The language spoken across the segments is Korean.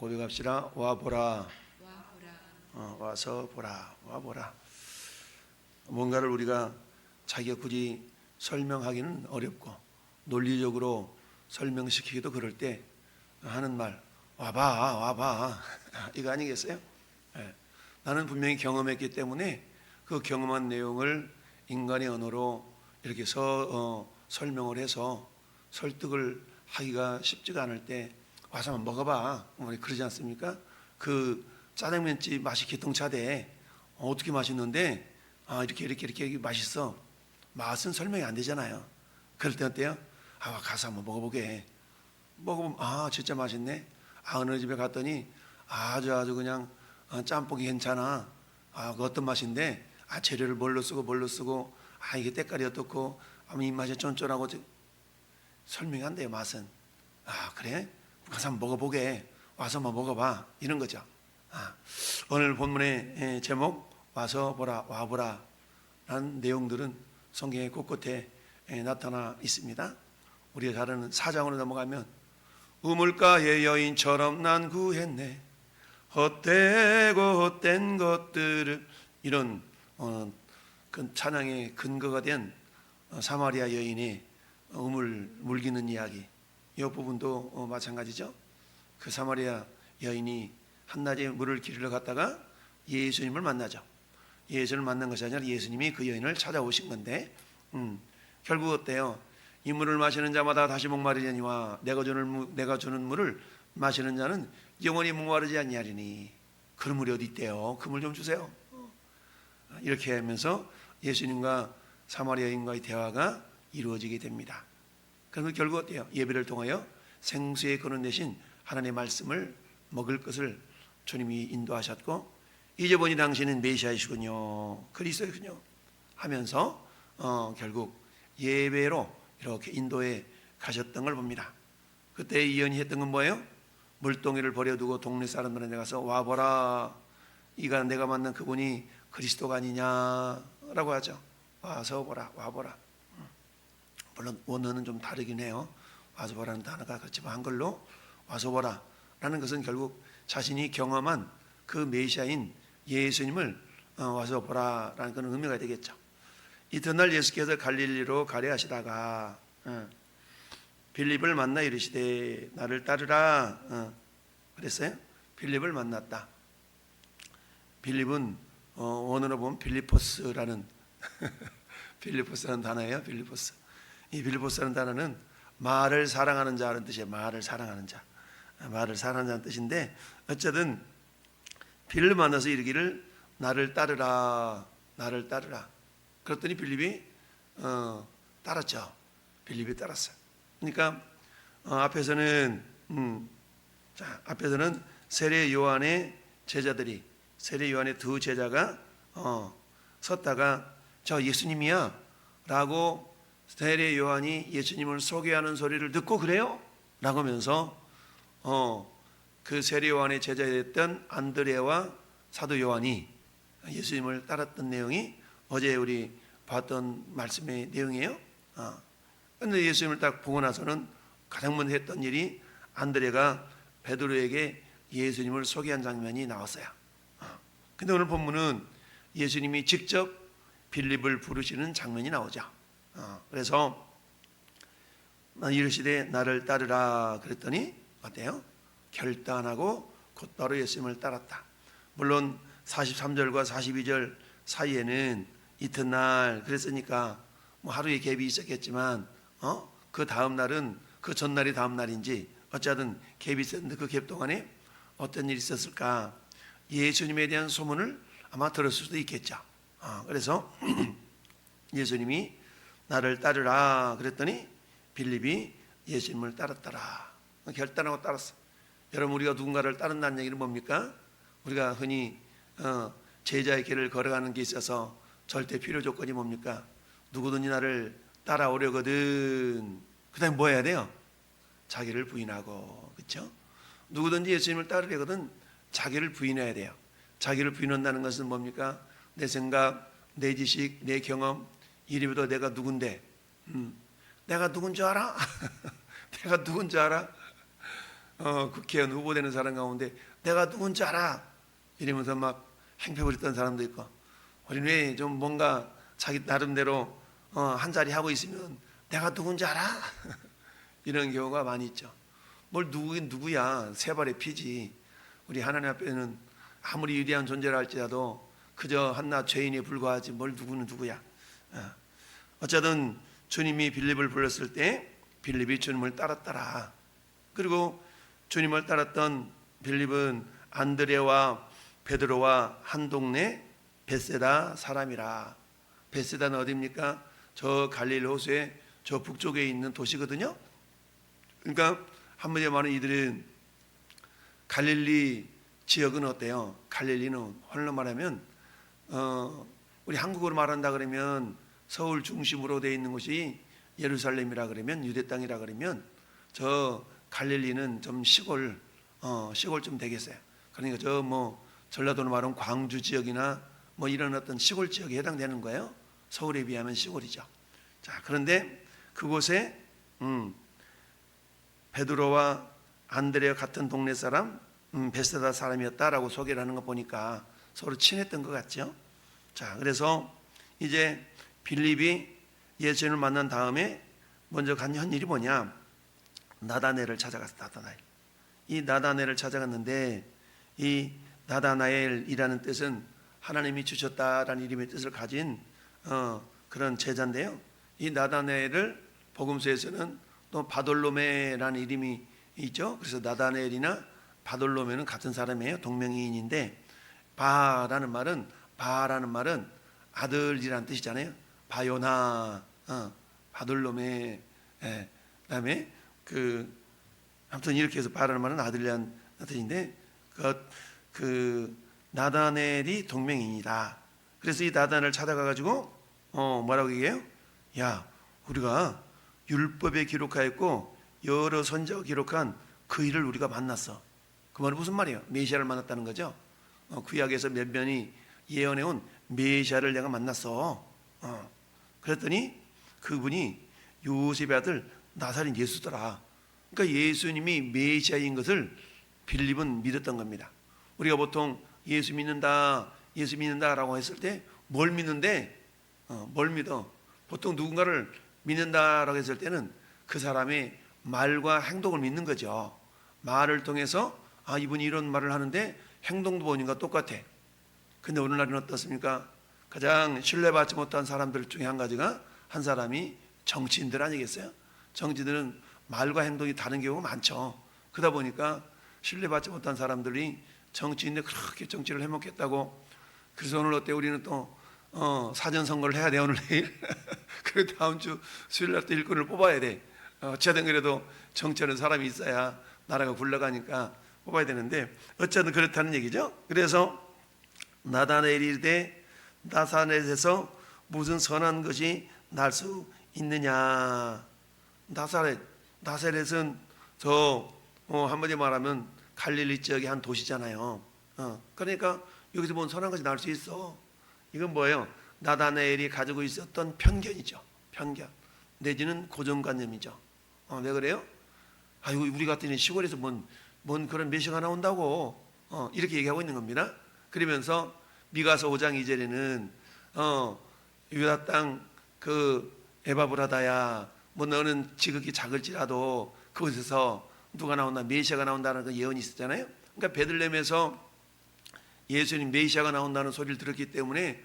고백합시다. 와보라. 와보라. 와서 보라. 와보라. 뭔가를 우리가 자기가 굳이 설명하기는 어렵고 논리적으로 설명시키기도 그럴 때 하는 말, 와봐, 와봐, 이거 아니겠어요? 예. 나는 분명히 경험했기 때문에 그 경험한 내용을 인간의 언어로 이렇게 설명을 해서 설득을 하기가 쉽지가 않을 때 와서 한번 먹어봐, 그러지 않습니까? 그 짜장면집 맛이 기통차대. 어떻게 맛있는데? 이렇게 맛있어. 맛은 설명이 안 되잖아요. 그럴 때 어때요? 가서 한번 먹어보게. 먹어보면 진짜 맛있네. 어느 집에 갔더니 아주 그냥 짬뽕이 괜찮아. 그 어떤 맛인데? 재료를 뭘로 쓰고 이게 때깔이 어떻고 입맛이 쫀쫀하고. 설명이 안 돼요. 맛은. 그래? 가서 한번 먹어보게. 와서 한번 먹어봐. 이런 거죠. 오늘 본문의 제목 와서 보라, 와보라 라는 내용들은 성경의 곳곳에 나타나 있습니다. 우리가 잘 아는 4장으로 넘어가면 우물가의 여인처럼 난 구했네. 헛되고 헛된 것들을, 이런 그 찬양의 근거가 된 사마리아 여인의 물기는 이야기, 이 부분도 마찬가지죠. 그 사마리아 여인이 한낮에 물을 기르러 갔다가 예수님을 만나죠. 예수님을 만난 것이 아니라 예수님이 그 여인을 찾아오신 건데 결국 어때요? 이 물을 마시는 자마다 다시 목마르려니와 내가 주는 물을 마시는 자는 영원히 목마르지 아니하리니. 그런 물이 어디 있대요? 그 물 좀 주세요. 이렇게 하면서 예수님과 사마리아 여인과의 대화가 이루어지게 됩니다. 그러면 결국 어때요? 예배를 통하여 생수의 근원 대신 하나님의 말씀을 먹을 것을 주님이 인도하셨고, 이제 보니 당신은 메시아이시군요, 그리스도이군요 하면서 결국 예배로 이렇게 인도에 가셨던 걸 봅니다. 그때 이 여인이 했던 건 뭐예요? 물동이를 버려두고 동네 사람들한테 가서 와보라, 이가 내가 만난 그분이 그리스도가 아니냐라고 하죠. 와서 보라, 와보라. 물론 원어는 좀 다르긴 해요. 와서 보라는 단어가 그렇지만 한글로 와서 보라 라는 것은 결국 자신이 경험한 그 메시아인 예수님을 와서 보라라는 그런 의미가 되겠죠. 이튿날 예수께서 갈릴리로 가려 하시다가 빌립을 만나 이르시되 나를 따르라 그랬어요. 빌립을 만났다. 빌립은 원어로 보면 빌리포스라는 빌리포스라는 단어예요. 빌리포스. 이 빌리포스라는 단어는 말을 사랑하는 자라는 뜻이에요. 말을 사랑하는 자, 말을 사랑하는 자는 뜻인데, 어쨌든 빌립을 만나서 이르기를 나를 따르라, 나를 따르라. 그랬더니 빌립이 따랐죠. 빌립이 따랐어요. 그러니까 앞에서는 세례 요한의 제자들이, 세례 요한의 두 제자가 섰다가 저 예수님이야 라고 세례 요한이 예수님을 소개하는 소리를 듣고 그래요? 라고 하면서 그 세례 요한의 제자였던 안드레와 사도 요한이 예수님을 따랐던 내용이 어제 우리 봤던 말씀의 내용이에요. 그런데 예수님을 딱 보고 나서는 가장 먼저 했던 일이 안드레가 베드로에게 예수님을 소개한 장면이 나왔어요. 근데 오늘 본문은 예수님이 직접 빌립을 부르시는 장면이 나오죠. 그래서 이르시되 나를 따르라 그랬더니 어때요? 결단하고 곧바로 예수님을 따랐다. 물론 43절과 42절 사이에는 이튿날 그랬으니까 하루의 갭이 있었겠지만 그 다음 날은 그 전날이 다음 날인지 어쨌든 갭이 있었는데 그 갭 동안에 어떤 일이 있었을까? 예수님에 대한 소문을 아마 들었을 수도 있겠죠. 그래서 예수님이 나를 따르라 그랬더니 빌립이 예수님을 따랐더라. 결단하고 따랐어. 여러분, 우리가 누군가를 따른다는 얘기는 뭡니까? 우리가 흔히 제자의 길을 걸어가는 게 있어서 절대 필요 조건이 뭡니까? 누구든지 나를 따라오려거든. 그 다음에 뭐 해야 돼요? 자기를 부인하고. 그렇죠? 누구든지 예수님을 따르려거든 자기를 부인해야 돼요. 자기를 부인한다는 것은 뭡니까? 내 생각, 내 지식, 내 경험, 이름에도 내가 누군데 내가 누군 줄 알아? 내가 누군 줄 알아? 국회의원 후보 되는 사람 가운데 내가 누군지 알아 이러면서 막 행패 부렸던 사람도 있고, 우리는 왜 좀 뭔가 자기 나름대로 한 자리 하고 있으면 내가 누군지 알아 이런 경우가 많이 있죠. 뭘 누구긴 누구야, 세 발의 피지. 우리 하나님 앞에는 아무리 위대한 존재라 할지라도 그저 한낱 죄인에 불과하지 뭘 누구는 누구야. 어쨌든 주님이 빌립을 불렀을 때 빌립이 주님을 따랐더라. 그리고 주님을 따랐던 빌립은 안드레와 베드로와 한 동네 벳세다 사람이라. 벳세다는 어디입니까? 저 갈릴리 호수의 저 북쪽에 있는 도시거든요. 그러니까 한마디로 말하면 이들은 갈릴리 지역은 어때요? 갈릴리는 홀로 말하면 우리 한국어로 말한다 그러면 서울 중심으로 되어 있는 곳이 예루살렘이라 그러면 유대 땅이라 그러면 저 갈릴리는 좀 시골 좀 되겠어요. 그러니까 저 뭐 전라도로 말하면 광주 지역이나 뭐 이런 어떤 시골 지역에 해당되는 거예요. 서울에 비하면 시골이죠. 자, 그런데 그곳에 베드로와 안드레와 같은 동네 사람 베세다 사람이었다라고 소개를 하는 거 보니까 서로 친했던 것 같죠. 자, 그래서 이제 빌립이 예수님을 만난 다음에 먼저 간 일이 뭐냐? 나다나엘을 찾아갔어. 나다나엘. 이 나다나엘을 찾아갔는데 이 나다나엘이라는 뜻은 하나님이 주셨다라는 이름의 뜻을 가진 그런 제자인데요. 이 나다나엘을 복음서에서는 또 바돌로메라는 이름이 있죠. 그래서 나다나엘이나 바돌로메는 같은 사람이에요. 동명이인인데 바라는 말은 아들이라는 뜻이잖아요. 바요나, 바돌로메. 그다음에 아무튼 이렇게 해서 바라는 말은 아들이라는 뜻인데 그 나다나엘이 동명이인이다. 그래서 이 나다나엘을 찾아가 가지고 뭐라고 얘기해요? 야, 우리가 율법에 기록하였고 여러 선지자가 기록한 그 일을 우리가 만났어. 그 말은 무슨 말이에요? 메시아를 만났다는 거죠. 구약에서 몇몇이 예언해온 메시아를 내가 만났어. 그랬더니 그분이 요셉의 아들 나사렛 예수더라. 그러니까 예수님이 메시아인 것을 빌립은 믿었던 겁니다. 우리가 보통 예수 믿는다라고 했을 때 뭘 믿는데 뭘 믿어? 보통 누군가를 믿는다라고 했을 때는 그 사람의 말과 행동을 믿는 거죠. 말을 통해서 이분이 이런 말을 하는데 행동도 보니까 똑같아. 근데 오늘날은 어떻습니까? 가장 신뢰받지 못한 사람들 중에 한 가지가 한 사람이 정치인들 아니겠어요? 정치인들은 말과 행동이 다른 경우가 많죠. 그러다 보니까 신뢰받지 못한 사람들이 정치인데 그렇게 정치를 해먹겠다고. 그래서 오늘 어때? 우리는 또 사전 선거를 해야 돼. 오늘 내일. 그리고 다음 주 수요일날 또 일꾼을 뽑아야 돼. 어쨌든 그래도 정치하는 사람이 있어야 나라가 굴러가니까 뽑아야 되는데 어쨌든 그렇다는 얘기죠. 그래서 나다나엘이 이르되 나사렛에서 무슨 선한 것이 날 수 있느냐. 나사렛은 한마디 말하면 갈릴리 지역의 한 도시잖아요. 그러니까 여기서 뭔 선한 것이 날 수 있어. 이건 뭐예요? 나다나엘이 가지고 있었던 편견이죠. 편견 내지는 고정관념이죠. 왜 그래요? 우리 같은 시골에서 뭔 그런 메시아가 나온다고 이렇게 얘기하고 있는 겁니다. 그러면서 미가서 5장 2절에는 유다 땅 에바브라다야, 뭐 너는 지극히 작을지라도 그곳에서 누가 나온다, 메시아가 나온다는 그 예언이 있었잖아요. 그러니까 베들레헴에서 예수님 메시아가 나온다는 소리를 들었기 때문에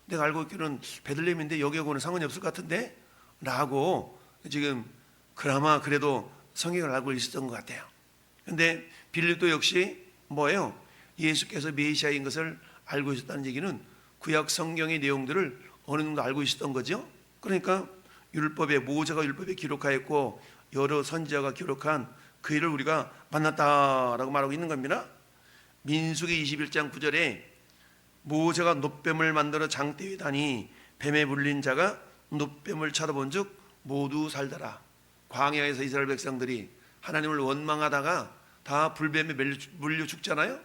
내가 알고 있기로는 베들레헴인데 여기하고는 상관이 없을 것 같은데 라고 지금 그나마 그래도 성경을 알고 있었던 것 같아요. 근데 빌립도 역시 뭐예요? 예수께서 메시아인 것을 알고 있었다는 얘기는 구약 성경의 내용들을 어느 정도 알고 있었던 거죠. 그러니까 모세가 율법에 기록하였고 여러 선지자가 기록한 그 일을 우리가 만났다라고 말하고 있는 겁니다. 민수기 21장 9절에 모세가 놋뱀을 만들어 장대 위에 다니 뱀에 물린 자가 놋뱀을 쳐다본 즉 모두 살더라. 광야에서 이스라엘 백성들이 하나님을 원망하다가 다 불뱀에 물려 죽잖아요.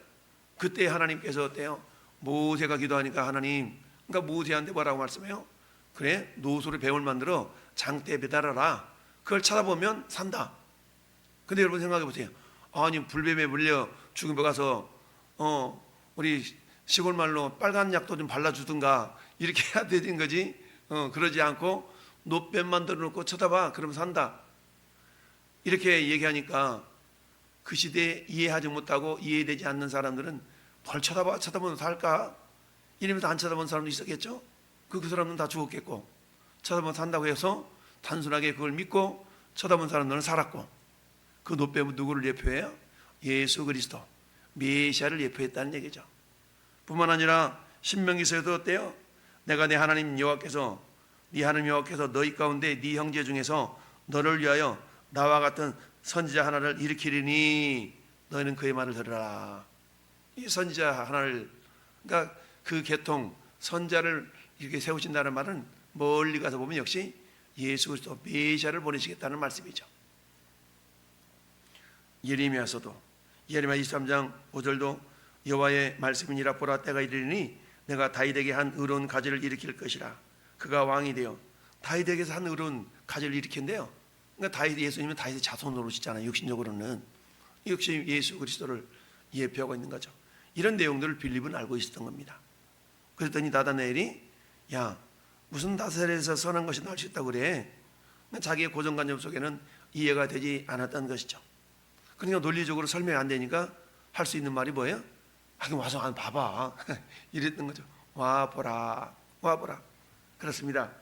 그때 하나님께서 어때요? 모세가 기도하니까 하나님, 그러니까 모세한테 뭐라고 말씀해요? 그래, 노소를 뱀을 만들어 장대에 배달하라. 그걸 찾아보면 산다. 근데 여러분 생각해 보세요. 아니 불뱀에 물려 죽은 배 가서 우리 시골 말로 빨간 약도 좀 발라주든가 이렇게 해야 되는 거지. 그러지 않고 노뱀 만들어 놓고 쳐다봐 그러면 산다 이렇게 얘기하니까 그 시대에 이해하지 못하고 이해되지 않는 사람들은 뭘 쳐다보면 살까? 이러면서 안 쳐다본 사람도 있었겠죠. 그 사람은 다 죽었겠고, 쳐다보면 산다고 해서 단순하게 그걸 믿고 쳐다본 사람들은 살았고, 그 노뱀은 누구를 예표해요? 예수 그리스도 메시아를 예표했다는 얘기죠. 뿐만 아니라 신명기서에도 어때요? 내가 네 하나님 여호와께서 네 하나님 여호와께서 너희 가운데 네 형제 중에서 너를 위하여 나와 같은 선지자 하나를 일으키리니 너희는 그의 말을 들으라. 이 선지자 하나를, 그러니까 그 계통 선자를 이렇게 세우신다는 말은 멀리 가서 보면 역시 예수 그리스도 메시아를 보내시겠다는 말씀이죠. 예레미야서도 예레미야 23장 5절도 여호와의 말씀이니라. 보라 때가 이르리니 내가 다윗에게 한 의로운 가지를 일으킬 것이라. 그가 왕이 되어 다윗에게서 한 의로운 가지를 일으킨대요. 그러니까 다윗, 예수님은 다윗의 자손 노릇이잖아요. 육신적으로는 역시 예수 그리스도를 예표하고 있는 거죠. 이런 내용들을 빌립은 알고 있었던 겁니다. 그랬더니 나다나엘이 야 무슨 나사렛에서 선한 것이 나올 수 있다고 그래. 자기의 고정관념 속에는 이해가 되지 않았던 것이죠. 그러니까 논리적으로 설명이 안 되니까 할 수 있는 말이 뭐예요? 그럼 와서 한번 봐봐 이랬던 거죠. 와 보라 와 보라. 그렇습니다.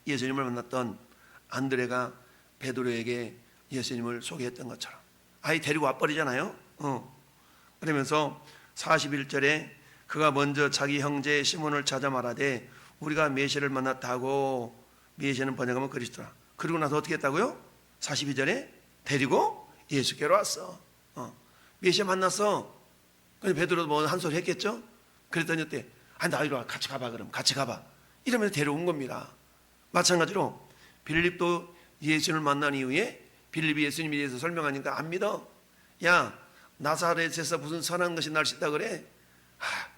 예수님을 만났던 안드레가 베드로에게 예수님을 소개했던 것처럼 아예 데리고 와버리잖아요. 그러면서 41절에 그가 먼저 자기 형제 시몬을 찾아 말하되 우리가 메시아를 만났다 하고, 메시아는 번역하면 그리스도라. 그리고 나서 어떻게 했다고요? 42절에 데리고 예수께로 왔어. 메시아 만났어. 그래서 베드로도 뭐 한 소리 했겠죠. 그랬더니 어때? 아니 나 이리 와 같이 가봐. 그럼 같이 가봐 이러면서 데려온 겁니다. 마찬가지로 빌립도 예수님을 만난 이후에 빌립이 예수님에 대해서 설명하니까 안 믿어. 야 나사렛에서 무슨 선한 것이 날 수 있다 그래?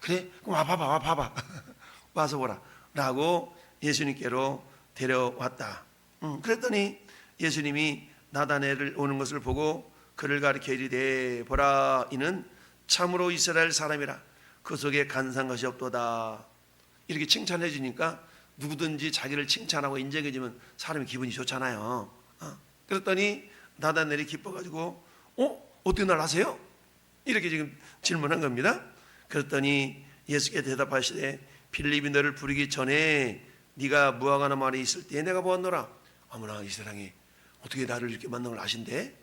그래? 그럼 와 봐봐 와서 보라 라고 예수님께로 데려왔다. 그랬더니 예수님이 나다나엘을 오는 것을 보고 그를 가리켜 이르되 보라 이는 참으로 이스라엘 사람이라 그 속에 간사한 것이 없도다. 이렇게 칭찬해 주니까 누구든지 자기를 칭찬하고 인정해 주면 사람이 기분이 좋잖아요. 그랬더니 나다나엘이 기뻐가지고 어떻게 날 아세요? 이렇게 지금 질문한 겁니다. 그랬더니 예수께 대답하시되 빌립이 너를 부르기 전에 네가 무화과나 말이 있을 때 내가 보았노라. 어머나 이 세상에 어떻게 나를 이렇게 만난 걸 아신대?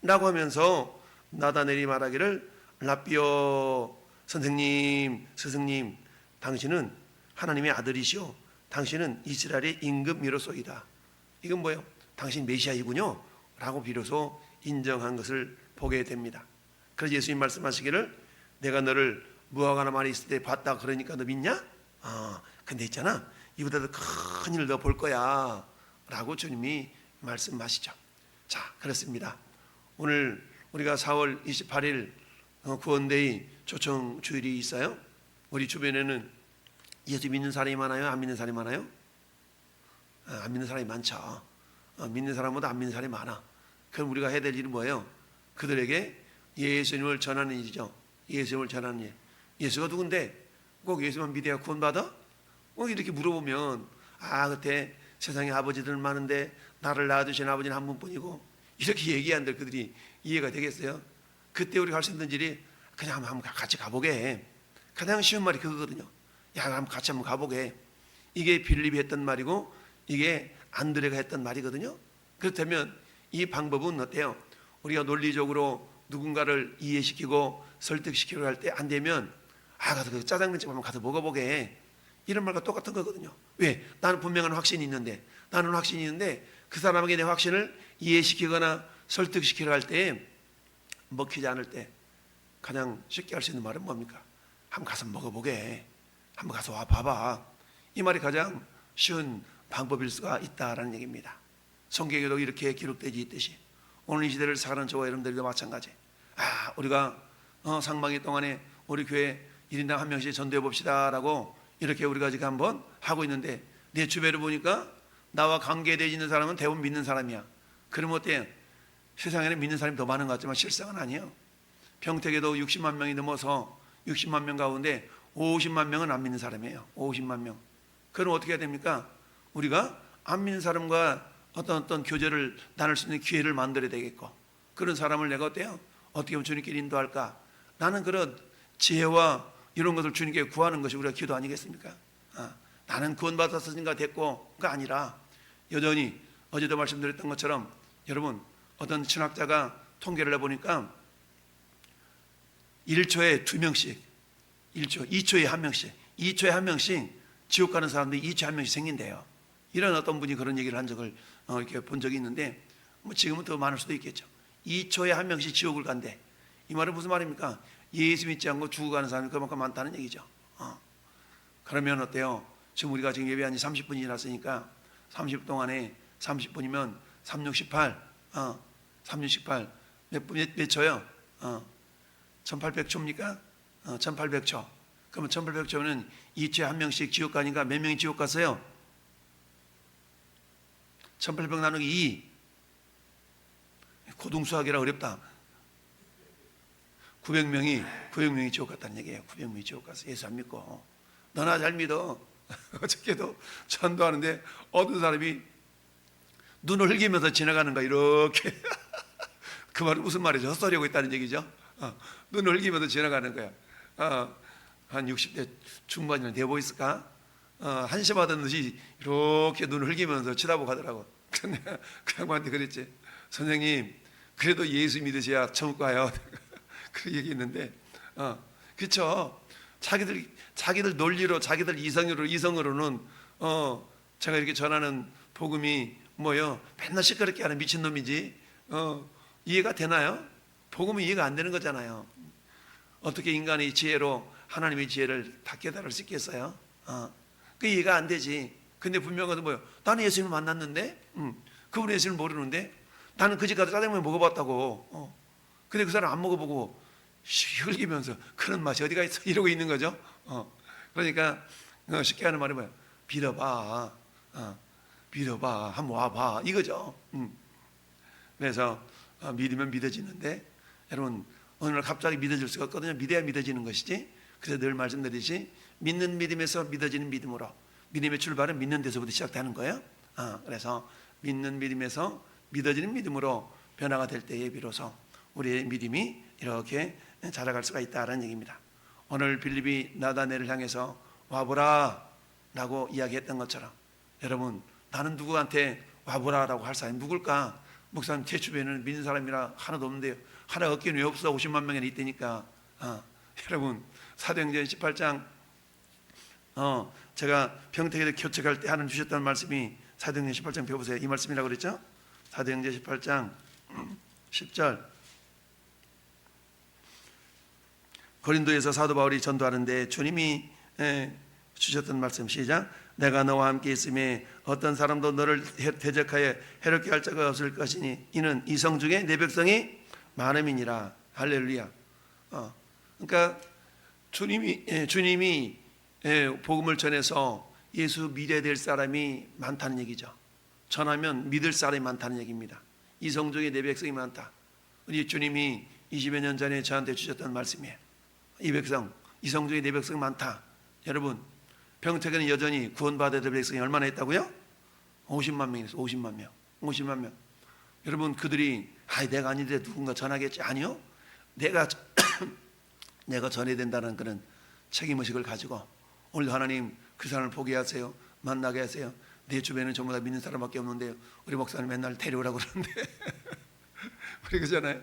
라고 하면서 나다나엘이 말하기를 라삐오 선생님 스승님 당신은 하나님의 아들이시오. 당신은 이스라엘의 임금 미로소이다. 이건 뭐예요? 당신 메시아이군요 라고 비로소 인정한 것을 보게 됩니다. 그래서 예수님 말씀하시기를 내가 너를 무화과나 말이 있을 때 봤다 그러니까 너 믿냐? 근데 있잖아 이보다도 큰 일을 더 볼 거야 라고 주님이 말씀하시죠. 자 그렇습니다. 오늘 우리가 4월 28일 구원데이 초청 주일이 있어요. 우리 주변에는 예수 믿는 사람이 많아요? 안 믿는 사람이 많아요? 안 믿는 사람이 많죠. 믿는 사람보다 안 믿는 사람이 많아. 그럼 우리가 해야 될 일은 뭐예요? 그들에게 예수님을 전하는 일이죠. 예수님을 전하는 일. 예수가 누군데? 꼭 예수만 믿어야 구원받아? 이렇게 물어보면 그때 세상에 아버지들 많은데 나를 낳아주신 아버지는 한 분뿐이고 이렇게 얘기한들 그들이 이해가 되겠어요? 그때 우리가 할 수 있는 일이 그냥 한번 같이 가보게. 가장 쉬운 말이 그거거든요. 야 한번 같이 한번 가보게. 이게 빌립이 했던 말이고 이게 안드레가 했던 말이거든요. 그렇다면 이 방법은 어때요? 우리가 논리적으로 누군가를 이해시키고 설득시키려 할 때 안 되면 가서 그 짜장면집 한번 가서 먹어보게. 이런 말과 똑같은 거거든요. 왜? 나는 분명한 확신이 있는데 그 사람에게 내 확신을 이해시키거나 설득시키려 할 때 먹히지 않을 때 가장 쉽게 할 수 있는 말은 뭡니까? 한번 가서 먹어보게. 한번 가서 와 봐봐. 이 말이 가장 쉬운 방법일 수가 있다라는 얘기입니다. 성경에도 이렇게 기록되어 있듯이 오늘 이 시대를 사는 저와 여러분들도 마찬가지. 우리가 상반기 동안에 우리 교회 1인당 한 명씩 전도해 봅시다 라고 이렇게 우리가 지금 한번 하고 있는데 내 주변을 보니까 나와 관계되어 있는 사람은 대부분 믿는 사람이야. 그러면 어때요? 세상에는 믿는 사람이 더 많은 것 같지만 실상은 아니에요. 평택에도 60만 명이 넘어서 60만 명 가운데 50만 명은 안 믿는 사람이에요. 50만 명. 그럼 어떻게 해야 됩니까? 우리가 안 믿는 사람과 어떤 교제를 나눌 수 있는 기회를 만들어야 되겠고, 그런 사람을 내가 어때요? 어떻게 하면 주님께 인도할까? 나는 그런 지혜와 이런 것을 주님께 구하는 것이 우리가 기도 아니겠습니까? 나는 구원받았으니까 됐고가 아니라 여전히 어제도 말씀드렸던 것처럼 여러분, 어떤 신학자가 통계를 해보니까 1초에 2명씩, 2초에 1명씩, 2초에 1명씩 지옥 가는 사람들이 2초에 1명씩 생긴대요. 이런 어떤 분이 그런 얘기를 한 적을 이렇게 본 적이 있는데, 뭐 지금은 더 많을 수도 있겠죠. 2초에 1명씩 지옥을 간대. 이 말은 무슨 말입니까? 예수 믿지 않고 죽어가는 사람이 그만큼 많다는 얘기죠. 그러면 어때요? 지금 우리가 지금 예배한 지 30분이 지났으니까 30분 동안에 30분이면 3, 6, 18, 3, 6, 18 몇 초요? 1800초입니까? 1800초. 그러면 1800초는 2초에 1명씩 지옥 가니까 몇 명이 지옥 갔어요? 1800 나누기 2. 고등수학이라 어렵다. 900명이 지옥 갔다는 얘기예요. 900명이 지옥 갔어. 예수 안 믿고. 너나 잘 믿어. 어저께도 전도하는데 어떤 사람이 눈을 흘기면서 지나가는 거야. 이렇게. 그 말은 무슨 말이죠? 헛소리하고 있다는 얘기죠. 눈을 흘기면서 지나가는 거야. 한 60대 중반이나 돼 보였을까? 한심하던 듯이 이렇게 눈을 흘기면서 쳐다보고 가더라고. 근데 그 양반한테 그랬지. 선생님, 그래도 예수 믿으셔야 천국 가요. 그 얘기했는데, 그렇죠. 자기들 논리로, 자기들 이성으로는 제가 이렇게 전하는 복음이 뭐요? 맨날 시끄럽게 하는 미친 놈이지. 이해가 되나요? 복음은 이해가 안 되는 거잖아요. 어떻게 인간의 지혜로 하나님의 지혜를 다 깨달을 수 있겠어요? 그 이해가 안 되지. 근데 분명하게 뭐요? 나는 예수님을 만났는데, 그분 예수님을 모르는데, 나는 그 집 가서 짜장면 먹어봤다고. 근데 그 사람 안 먹어보고 흘기면서 그런 맛이 어디가 있어? 이러고 있는 거죠. 그러니까 쉽게 하는 말이 뭐야? 믿어봐. 믿어봐. 한번 와봐. 이거죠. 그래서 믿으면 믿어지는데, 여러분 어느 날 갑자기 믿어질 수가 없거든요. 믿어야 믿어지는 것이지. 그래서 늘 말씀드리듯이 믿는 믿음에서 믿어지는 믿음으로, 믿음의 출발은 믿는 데서부터 시작되는 거예요. 그래서 믿는 믿음에서 믿어지는 믿음으로 변화가 될 때에 비로소 우리의 믿음이 이렇게 자라갈 수가 있다는 얘기입니다. 오늘 빌립이 나다네를 향해서 와보라 라고 이야기했던 것처럼, 여러분 나는 누구한테 와보라 라고 할 사람이 누굴까? 목사님, 제 주변에는 믿는 사람이라 하나도 없는데요. 하나 없긴 왜 없어? 50만 명이나 있다니까. 여러분 사도행전 18장 제가 평택에서 교책할 때 하나님 주셨다는 말씀이 사도행전 18장 펴보세요. 이 말씀이라고 그랬죠? 사도행전 18장 10절. 고린도에서 사도 바울이 전도하는데 주님이 주셨던 말씀, 시작. 내가 너와 함께 있음에 어떤 사람도 너를 대적하여 해롭게 할 자가 없을 것이니 이는 이성 중에 내 백성이 많음이니라. 할렐루야. 그러니까 주님이 복음을 전해서 예수 믿어야 될 사람이 많다는 얘기죠. 전하면 믿을 사람이 많다는 얘기입니다. 이성 중에 내 백성이 많다. 우리 주님이 20여 년 전에 저한테 주셨던 말씀이에요. 이 백성, 이성 중에 내 백성이 많다. 여러분 평택에는 여전히 구원받아야 될 백성이 얼마나 있다고요? 50만 명이 있어요. 50만 명. 50만 명. 여러분 그들이 내가 아닌데 누군가 전하겠지? 아니요. 내가 전해야 된다는 그런 책임의식을 가지고 오늘 하나님 그 사람을 보게 하세요. 만나게 하세요. 내 주변에는 전부 다 믿는 사람밖에 없는데 우리 목사님 맨날 데려오라고 그러는데 우리 그잖아요.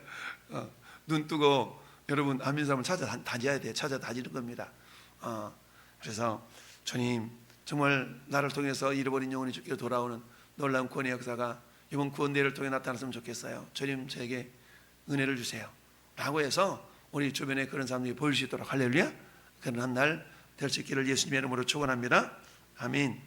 눈 뜨고 여러분 안 믿는 사람을 찾아 다녀야 돼. 찾아 다니는 겁니다. 그래서 주님 정말 나를 통해서 잃어버린 영혼이 주께로 돌아오는 놀라운 구원의 역사가 이번 구원대회를 통해 나타났으면 좋겠어요. 주님 저에게 은혜를 주세요 라고 해서 우리 주변에 그런 사람들이 보일 수 있도록 할렐루야, 그런 한 날 될 수 있기를 예수님의 이름으로 축원합니다. 아멘.